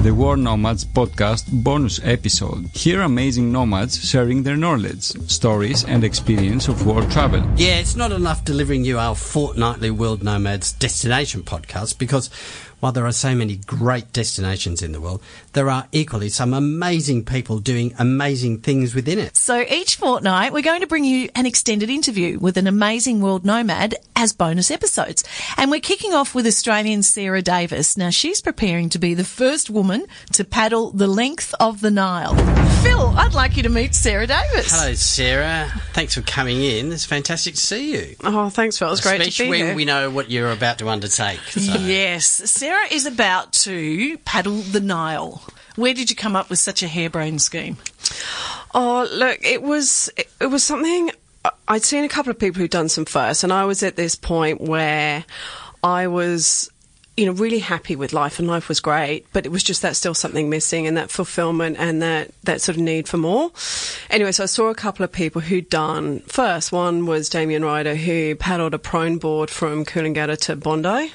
the World Nomads podcast bonus episode. Hear amazing nomads sharing their knowledge, stories and experience of world travel. Yeah, it's not enough delivering you our fortnightly World Nomads destination podcast because while there are so many great destinations in the world, there are equally some amazing people doing amazing things within it. So each fortnight, we're going to bring you an extended interview with an amazing world nomad as bonus episodes. And we're kicking off with Australian Sarah Davis. Now, she's preparing to be the first woman to paddle the length of the Nile. Phil, I'd like you to meet Sarah Davis. Hello, Sarah. Thanks for coming in. It's fantastic to see you. Oh, thanks, Phil. It's great to be here. Especially when we know what you're about to undertake. So. Yes. Sarah is about to paddle the Nile. Where did you come up with such a harebrained scheme? Oh, look, it was something I'd seen a couple of people who'd done some first, and I was at this point where I was, really happy with life, and life was great, but it was just that still something missing, and that fulfillment and that sort of need for more. Anyway, so I saw a couple of people who'd done first. One was Damien Ryder, who paddled a prone board from Coolangatta to Bondi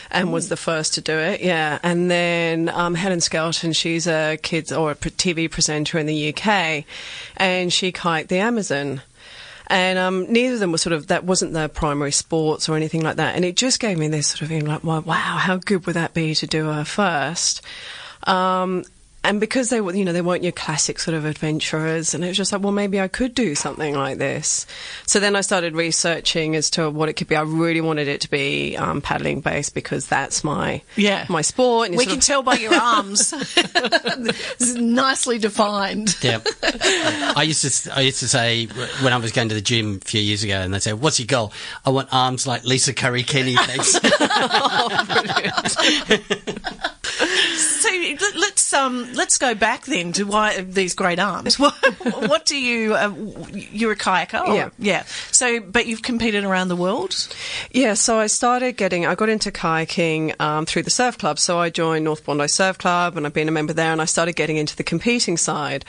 and was the first to do it, yeah. And then Helen Skelton, she's a kids or a TV presenter in the UK, and she kayaked the Amazon. And neither of them were that wasn't their primary sports or anything like that. And it just gave me this sort of feeling like, wow, how good would that be to do her first? And because they were, they weren't your classic sort of adventurers, and it was just like, well, maybe I could do something like this. So then I started researching as to what it could be. I really wanted it to be paddling based because that's my sport. And we can tell by your arms. It's nicely defined. Yeah. I used to say when I was going to the gym a few years ago, and they say, "What's your goal?" I want arms like Lisa Curry Kenny. Thanks. Oh, brilliant. So let's go back then to why these great arms. What do you? You're a kayaker, yeah. So, but you've competed around the world. Yeah. So I got into kayaking through the surf club. So I joined North Bondi Surf Club, and I've been a member there. And I started getting into the competing side.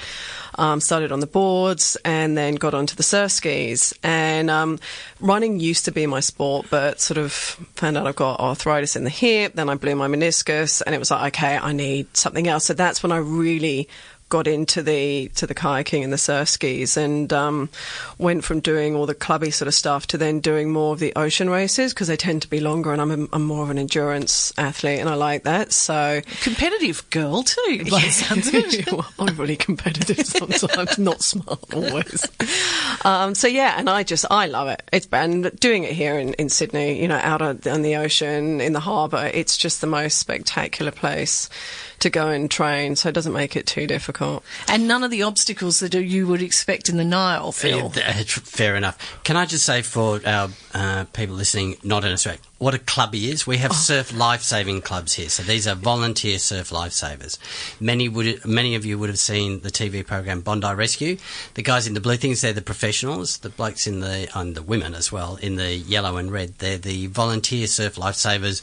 Started on the boards, and then got onto the surf skis. And running used to be my sport, but sort of found out I've got arthritis in the hip. Then I blew my meniscus, and it was like, okay, I need something else. So that's when I really got into the kayaking and the surf skis, and went from doing all the clubby sort of stuff to then doing more of the ocean races because they tend to be longer, and I'm more of an endurance athlete, and I like that. So competitive girl too, by the sounds of it. Well, I'm really competitive sometimes, not smart always. So yeah, and I love it. It's and doing it here in Sydney, out on the ocean in the harbour. It's just the most spectacular place to go and train, so it doesn't make it too difficult. And none of the obstacles that you would expect in the Nile, Phil. Fair enough. Can I just say for our people listening, not in Australia, what a clubby is? We have surf life-saving clubs here. So these are volunteer surf lifesavers. Many of you would have seen the TV program Bondi Rescue. The guys in the blue things, they're the professionals. The blokes and the women as well, in the yellow and red, they're the volunteer surf lifesavers.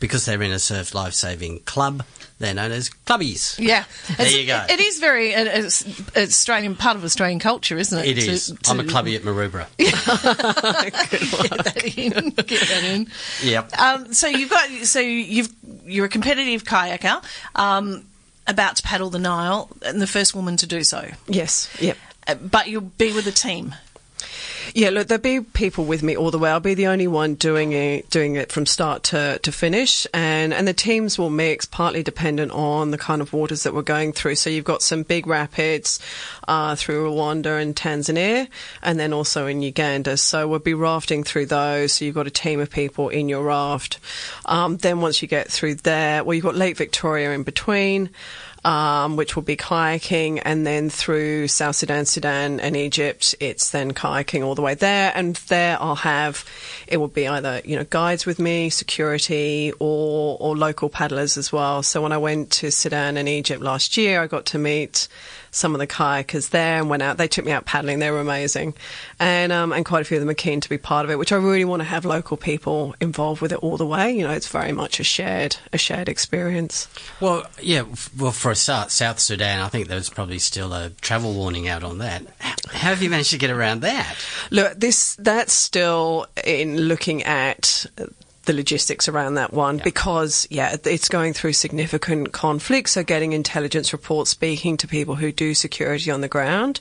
Because they're in a surf life-saving club, they're known as clubbies. Yeah. There you go. It is very Australian, part of Australian culture, isn't it? It is. I'm a clubby at Maroubra. Get that in. Yep. You're a competitive kayaker, about to paddle the Nile, and the first woman to do so. Yes. Yep. But you'll be with a team. Yeah, look, there'll be people with me all the way. I'll be the only one doing it from start to finish, and the teams will mix, partly dependent on the kind of waters that we're going through. So you've got some big rapids through Rwanda and Tanzania, and then also in Uganda. So we'll be rafting through those. So you've got a team of people in your raft. Then once you get through there, well, you've got Lake Victoria in between. Which will be kayaking, and then through South Sudan and Egypt, it's then kayaking all the way there. And there it will be either, guides with me, security, or local paddlers as well. So when I went to Sudan and Egypt last year, I got to meet some of the kayakers there and went out. They took me out paddling. They were amazing. And quite a few of them are keen to be part of it, which I really want to have local people involved with it all the way. It's very much a shared experience. Well, yeah, for a start, South Sudan, I think there's probably still a travel warning out on that. How have you managed to get around that? Look, that's still in looking at the logistics around that one because, it's going through significant conflict. So getting intelligence reports, speaking to people who do security on the ground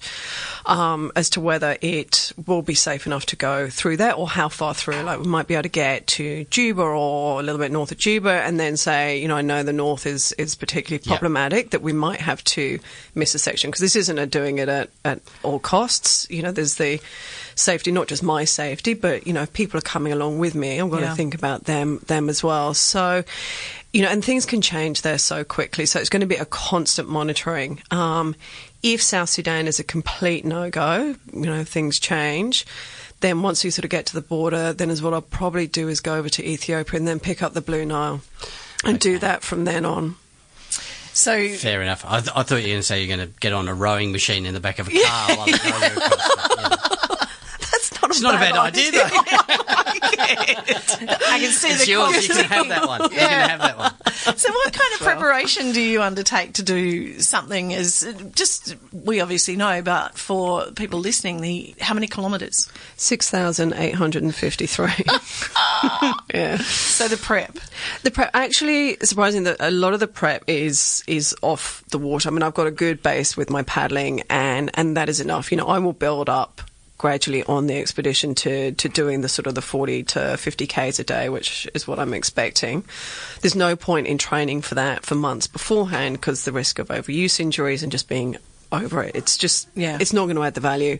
as to whether it will be safe enough to go through that or how far through. Like we might be able to get to Juba or a little bit north of Juba and then say, I know the north is particularly problematic, that we might have to miss a section because this isn't doing it at all costs. There's the safety, not just my safety, but, if people are coming along with me, I've got to think about them as well. So, and things can change there so quickly. So it's going to be a constant monitoring. If South Sudan is a complete no-go, things change, then once we sort of get to the border, then what I'll probably do is go over to Ethiopia and then pick up the Blue Nile and do that from then on. So fair enough. I thought you were going to say you're going to get on a rowing machine in the back of a car while it's rowing across. It's not a bad idea, though. I can see it's the yours. You can have that one. You can have that one. So what kind of preparation do you undertake to do something as just, we obviously know, but for people listening, how many kilometres? 6,853. Yeah. So the prep. Actually, surprising that a lot of the prep is off the water. I mean, I've got a good base with my paddling and that is enough. I will build up gradually on the expedition to doing the sort of the 40 to 50 Ks a day, which is what I'm expecting. There's no point in training for that for months beforehand because the risk of overuse injuries and just being over it, it's just, it's not going to add the value.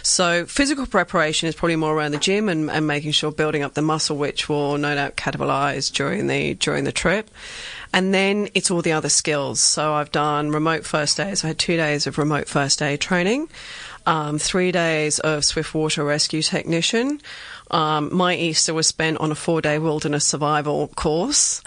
So physical preparation is probably more around the gym and making sure building up the muscle, which will no doubt catabolise during the trip. And then it's all the other skills. So I've done remote first aid. So I had 2 days of remote first aid training. 3 days of swiftwater rescue technician. My Easter was spent on a 4-day wilderness survival course.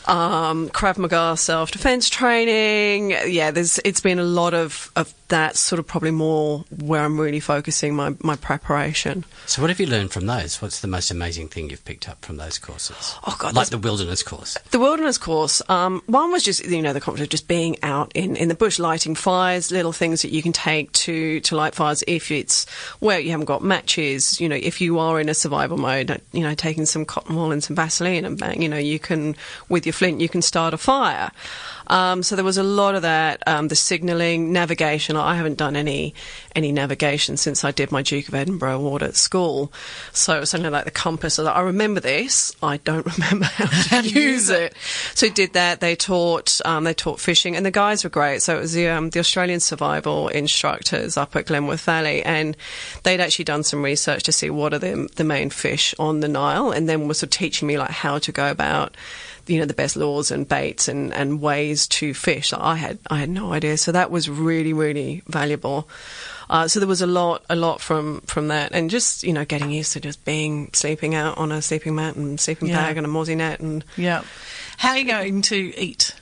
Krav Maga self-defense training. Yeah, it's been a lot of that sort of probably more where I'm really focusing my preparation. So what have you learned from those? What's the most amazing thing you've picked up from those courses? Oh, God. Like the wilderness course. The wilderness course, one was just, the confidence of just being out in the bush, lighting fires, little things that you can take to light fires if it's where you haven't got matches, if you are in a survival mode, taking some cotton wool and some Vaseline and bang, you can, with your flint, you can start a fire. So there was a lot of that, the signalling, navigation. I haven't done any navigation since I did my Duke of Edinburgh award at school. So it was something like the compass. I remember this. I don't remember how to use it. So we did that. They taught fishing, and the guys were great. So it was the Australian survival instructors up at Glenworth Valley, and they'd actually done some research to see what are the main fish on the Nile, and then were sort of teaching me like how to go about the best lures and baits and ways to fish. I had no idea. So that was really, really valuable. So there was a lot from that, and just getting used to just sleeping out on a sleeping mat and sleeping bag and a mozzie net and How are you going to eat?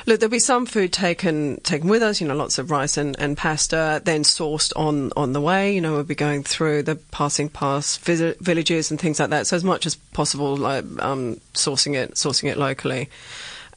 Look, there'll be some food taken with us, lots of rice and pasta, then sourced on the way. We'll be going through passing past villages and things like that. So as much as possible, like sourcing it locally.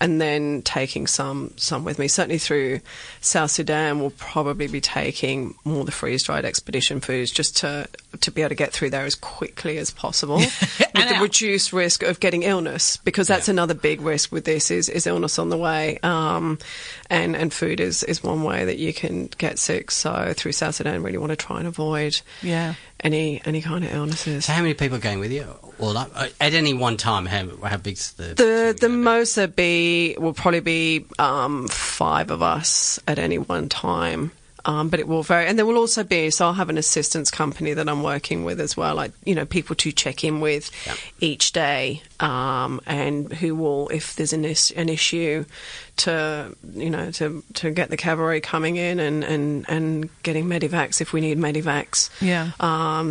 And then taking some with me. Certainly through South Sudan, we'll probably be taking more the freeze-dried expedition foods just to be able to get through there as quickly as possible with the reduced risk of getting illness, because that's another big risk with this is illness on the way. And food is one way that you can get sick. So through South Sudan, really want to try and avoid any kind of illnesses. So how many people are going with you? Well, at any one time, how big's the most will probably be 5 of us at any one time. But it will vary. And there will also be, so I'll have an assistance company that I'm working with as well, like, people to check in with each day, and who will, if there's an issue, to get the cavalry coming in and getting medivacs if we need medivacs.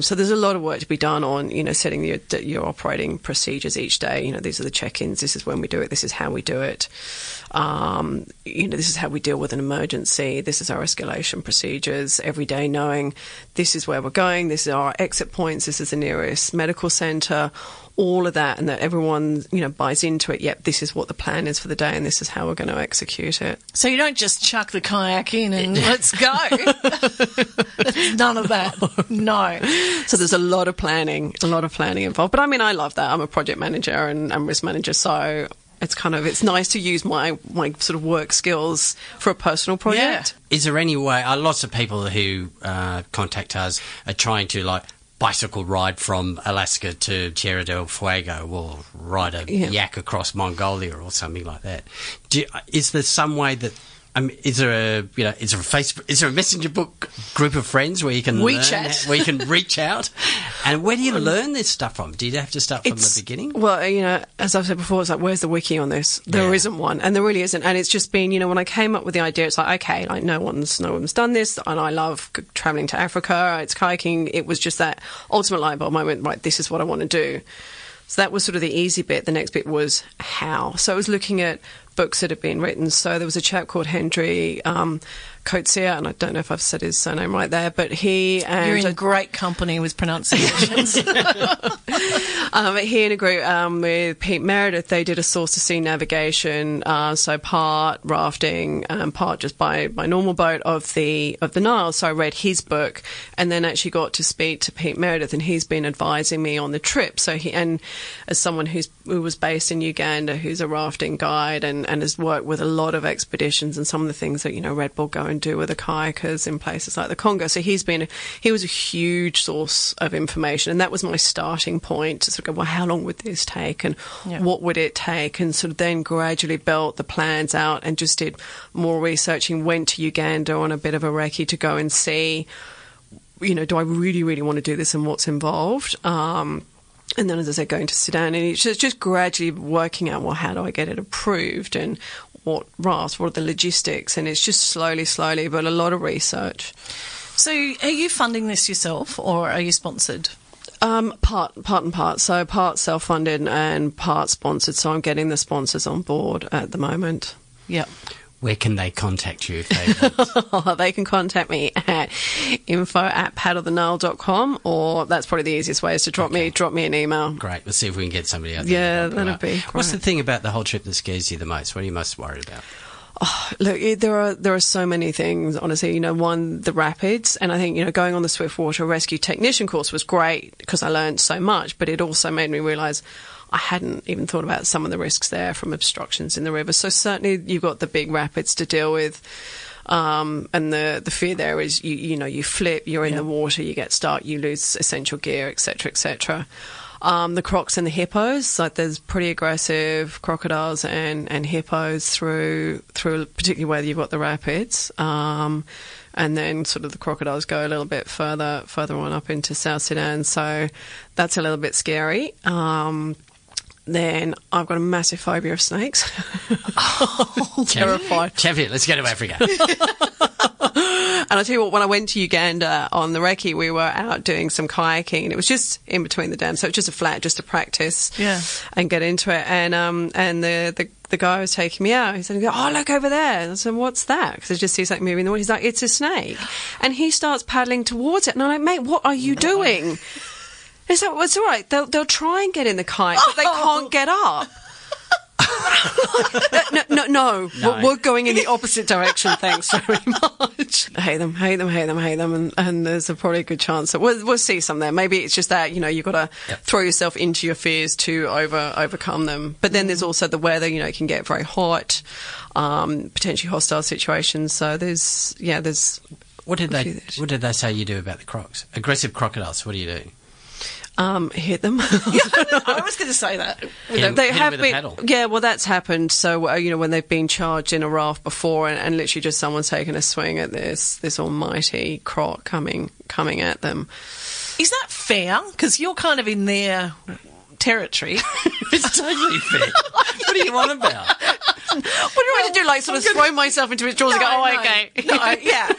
So there's a lot of work to be done on, setting your operating procedures each day. These are the check-ins, this is when we do it, this is how we do it. This is how we deal with an emergency, this is our escalation and procedures every day, knowing this is where we're going, this is our exit points, this is the nearest medical centre, all of that, and that everyone, buys into it. Yep, this is what the plan is for the day, and this is how we're going to execute it. So you don't just chuck the kayak in and let's go. None of that. No. So there's a lot of planning involved. But I mean, I love that. I'm a project manager and risk manager, so it's nice to use my sort of work skills for a personal project. Yeah. Is there any way? Lots of people who contact us are trying to bicycle ride from Alaska to Tierra del Fuego, or ride a yak across Mongolia or something like that. Is there some way that? Is there a Facebook? Is there a messenger book group of friends where you can WeChat, where you can reach out? And where do you learn this stuff from? Do you have to start from the beginning? Well, as I've said before, it's like, where's the wiki on this? There isn't one, and there really isn't. And it's just been, when I came up with the idea, it's like, okay, no one's done this, and I love traveling to Africa. It's kayaking. It was just that ultimate light bulb moment. Right, this is what I want to do. So that was sort of the easy bit. The next bit was how. So I was looking at books that have been written. So there was a chap called Henry Coetzee, and I don't know if I've said his surname right there, but he and... You're in great company with pronunciations. He and a group with Pete Meredith, they did a source-to-sea navigation, so part rafting, part just by normal boat of the Nile. So I read his book and then actually got to speak to Pete Meredith, and he's been advising me on the trip. So and as someone who was based in Uganda, who's a rafting guide and has worked with a lot of expeditions and some of the things that, Red Bull go and do with the kayakers in places like the Congo. So he was a huge source of information, and that was my starting point to sort of go, well, how long would this take, and what would it take, and sort of then gradually built the plans out and just did more researching, went to Uganda on a bit of a recce to go and see, do I really, really want to do this and what's involved? And then, as I said, going to Sudan, and it's just gradually working out, well, how do I get it approved, and what rafts, what are the logistics, and it's just slowly, but a lot of research. So are you funding this yourself, or are you sponsored? Part and part. So part self-funded and part sponsored. So I'm getting the sponsors on board at the moment. Yep. Where can they contact you if they want? They can contact me at info@paddle-the-nile.com, or that's probably the easiest way is to drop me an email. Great. Let's see if we can get somebody out there. Yeah, that'd be great. What's the thing about the whole trip that scares you the most? What are you most worried about? Oh, look, there are so many things, honestly. One, the rapids, and I think, going on the Swiftwater Rescue Technician course was great because I learned so much, but it also made me realise I hadn't even thought about some of the risks there from obstructions in the river. So certainly you've got the big rapids to deal with. And the fear there is, you flip, you're in the water, you get stuck, you lose essential gear, etc., etc. The crocs and the hippos, there's pretty aggressive crocodiles and hippos through particularly where you've got the rapids. And then sort of the crocodiles go a little bit further on up into South Sudan. So that's a little bit scary. Then I've got a massive phobia of snakes. Terrified. Champion, let's go to Africa. And I tell you what, when I went to Uganda on the recce, we were out doing some kayaking, and it was just in between the dams, so it was just a flat, just to practice and get into it. And the guy was taking me out. He said, "Oh, look over there." And I said, "What's that?" Because I just see something moving in the water. He's like, "It's a snake," and he starts paddling towards it, and I'm like, "Mate, what are you doing?" It's like, well, it's all right. They'll try and get in the kayak, but they can't get up. No. We're going in the opposite direction. Thanks very much. Hate them, and there's probably a good chance that we'll see some there. Maybe it's just that you've got to throw yourself into your fears to overcome them. But then there's also the weather. It can get very hot, potentially hostile situations. So there's. What did they say you do about the crocs? Aggressive crocodiles. What do you do? Hit them. I was going to say that. They have with been. a paddle. Yeah, well, that's happened. So when they've been charged in a raft before, and literally just someone's taken a swing at this almighty croc coming at them. Is that fair? Because you're kind of in their territory. It's totally fair. What are you on about? What do I want to do? Like, sort of throw myself into its jaws and go, oh, okay. No, yeah.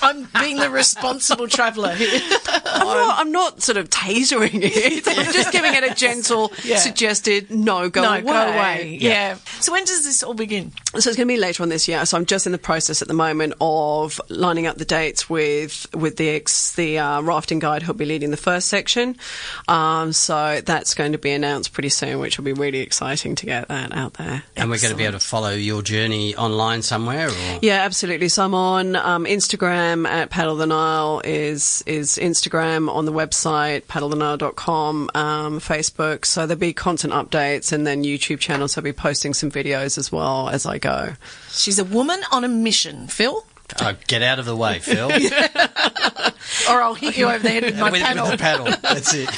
I'm being the responsible traveller here. I'm not sort of tasering it. I'm just giving it a gentle, suggested, go away. Yeah. So when does this all begin? So it's going to be later on this year. So I'm just in the process at the moment of lining up the dates with the rafting guide who'll be leading the first section. So that's going to be announced pretty soon, which will be really exciting to get that out there. And we're going to be able to follow your journey online somewhere? Or? Yeah, absolutely. So I'm on Instagram at paddle-the-nile is Instagram, on the website paddle-the-nile.com, Facebook. So there'll be content updates, and then YouTube channels. I'll be posting some videos as well as I go. She's a woman on a mission, Phil. Oh, get out of the way, Phil. Or I'll hit you over the head with my paddle. With the paddle, that's it.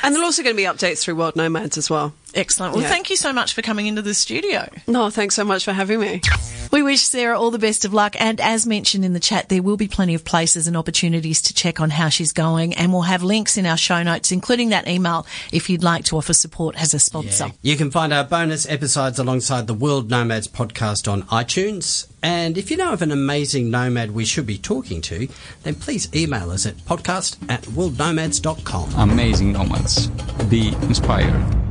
And there are also going to be updates through World Nomads as well. Excellent. Well, thank you so much for coming into the studio. No, thanks so much for having me. We wish Sarah all the best of luck, and as mentioned in the chat, there will be plenty of places and opportunities to check on how she's going, and we'll have links in our show notes, including that email, if you'd like to offer support as a sponsor. Yeah. You can find our bonus episodes alongside the World Nomads podcast on iTunes, and if you know of an amazing nomad we should be talking to, then please email us at podcast@worldnomads.com. Amazing Nomads. Be inspired.